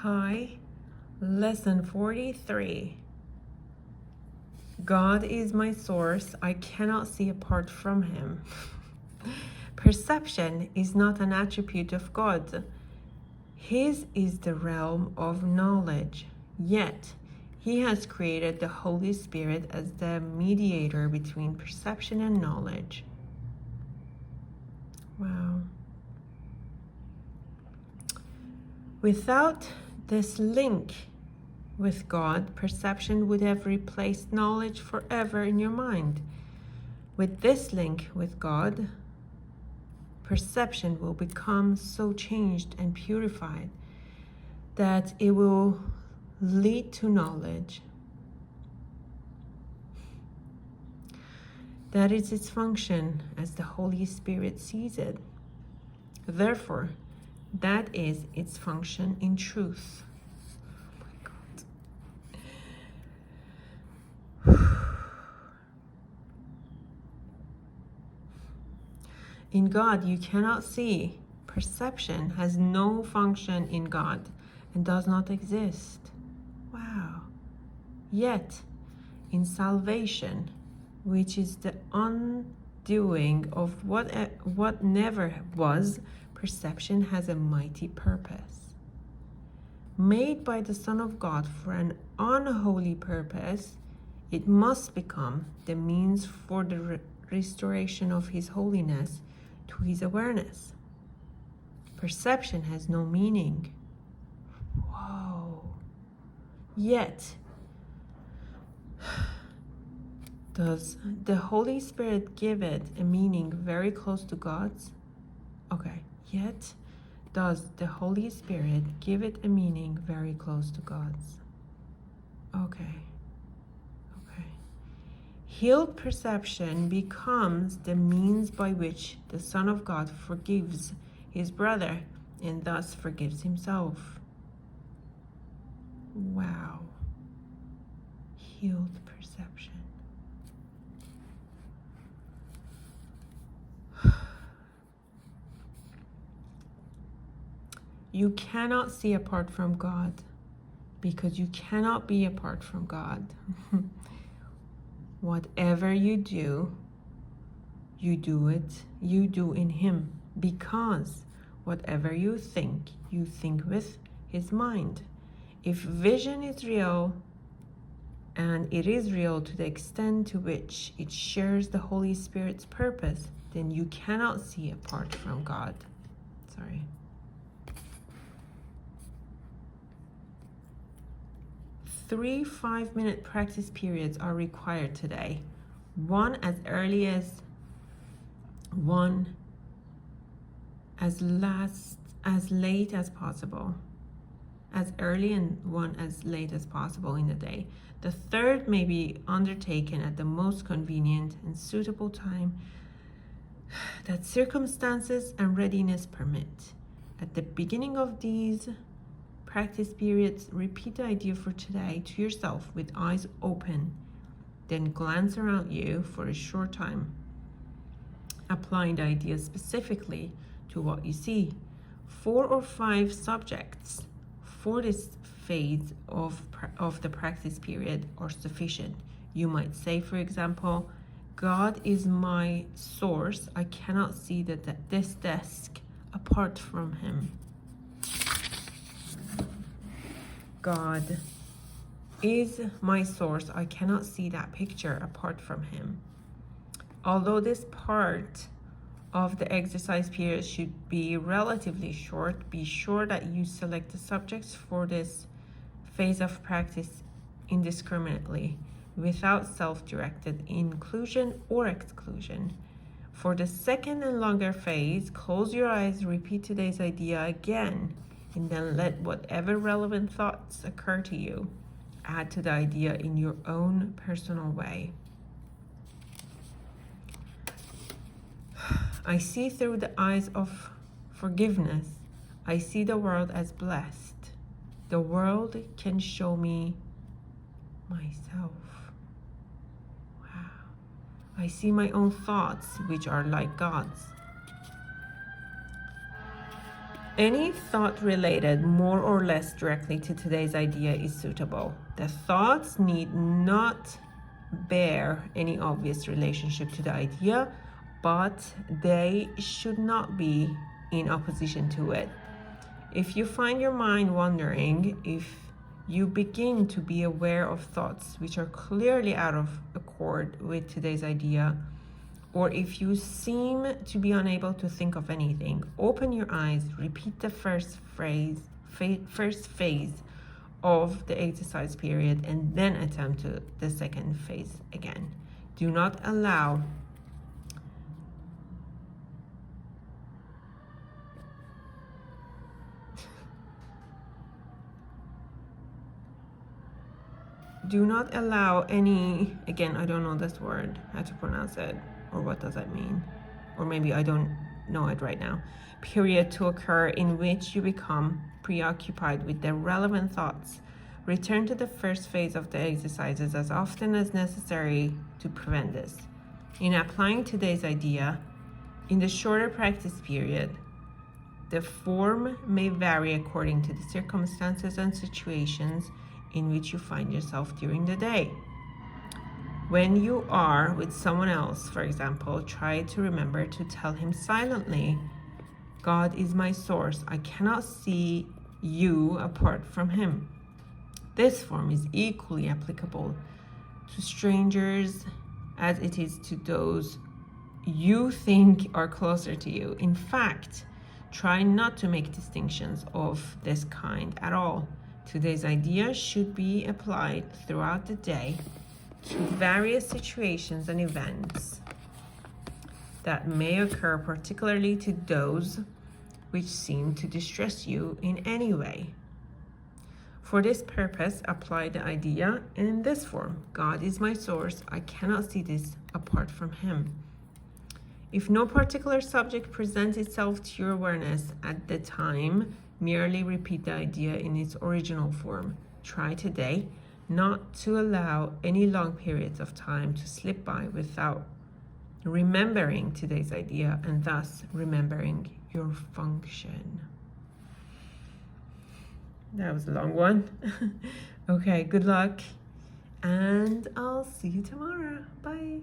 Hi, lesson 43. God is my source. I cannot see apart from him. Perception is not an attribute of God. His is the realm of knowledge. Yet, he has created the Holy Spirit as the mediator between perception and knowledge. Wow. Without this link with God, perception would have replaced knowledge forever in your mind. With this link with God, perception will become so changed and purified that it will lead to knowledge. That is its function as the Holy Spirit sees it. Therefore, that is its function in truth. In God, you cannot see. Perception has no function in God and does not exist. Wow. Yet, in salvation, which is the undoing of what never was, perception has a mighty purpose. Made by the Son of God for an unholy purpose, it must become the means for the restoration of His holiness to His awareness. Perception has no meaning. Whoa. Yet, does the Holy Spirit give it a meaning very close to God's? Okay. Yet, does the Holy Spirit give it a meaning very close to God's? Okay. Healed perception becomes the means by which the Son of God forgives his brother and thus forgives himself. Wow. Healed perception. You cannot see apart from God because you cannot be apart from God. Whatever you do in Him, because whatever you think with His mind. If vision is real, and it is real to the extent to which it shares the Holy Spirit's purpose, then you cannot see apart from God. Sorry. 3 5-minute practice periods are required today. One as early as one as late as possible. As early and one as late as possible in the day. The third may be undertaken at the most convenient and suitable time that circumstances and readiness permit. At the beginning of these practice periods, repeat the idea for today to yourself with eyes open. Then glance around you for a short time, applying the idea specifically to what you see. 4 or 5 subjects for this phase of the practice period are sufficient. You might say, for example, God is my source. I cannot see this desk apart from Him. God is my source. I cannot see that picture apart from Him. Although this part of the exercise period should be relatively short, be sure that you select the subjects for this phase of practice indiscriminately, without self-directed inclusion or exclusion. For the second and longer phase, close your eyes, repeat today's idea again, and then let whatever relevant thoughts occur to you. Add to the idea in your own personal way. I see through the eyes of forgiveness. I see the world as blessed. The world can show me myself. Wow. I see my own thoughts, which are like God's. Any thought related more or less directly to today's idea is suitable. The thoughts need not bear any obvious relationship to the idea, but they should not be in opposition to it. If you find your mind wandering, if you begin to be aware of thoughts which are clearly out of accord with today's idea, or if you seem to be unable to think of anything, open your eyes, repeat the first phase of the exercise period, and then attempt the second phase again. Do not allow any, again, I don't know this word, how to pronounce it, or what does that mean, or maybe I don't know it right now, period to occur in which you become preoccupied with the relevant thoughts. Return to the first phase of the exercises as often as necessary to prevent this. In applying today's idea, in the shorter practice period, the form may vary according to the circumstances and situations in which you find yourself during the day. When you are with someone else, for example, try to remember to tell him silently, God is my source. I cannot see you apart from him. This form is equally applicable to strangers as it is to those you think are closer to you. In fact, try not to make distinctions of this kind at all. Today's idea should be applied throughout the day to various situations and events that may occur, particularly to those which seem to distress you in any way. For this purpose, apply the idea in this form. God is my source. I cannot see this apart from him. If no particular subject presents itself to your awareness at the time, merely repeat the idea in its original form. Try today not to allow any long periods of time to slip by without remembering today's idea and thus remembering your function. That was a long one. Okay, good luck, and I'll see you tomorrow. Bye.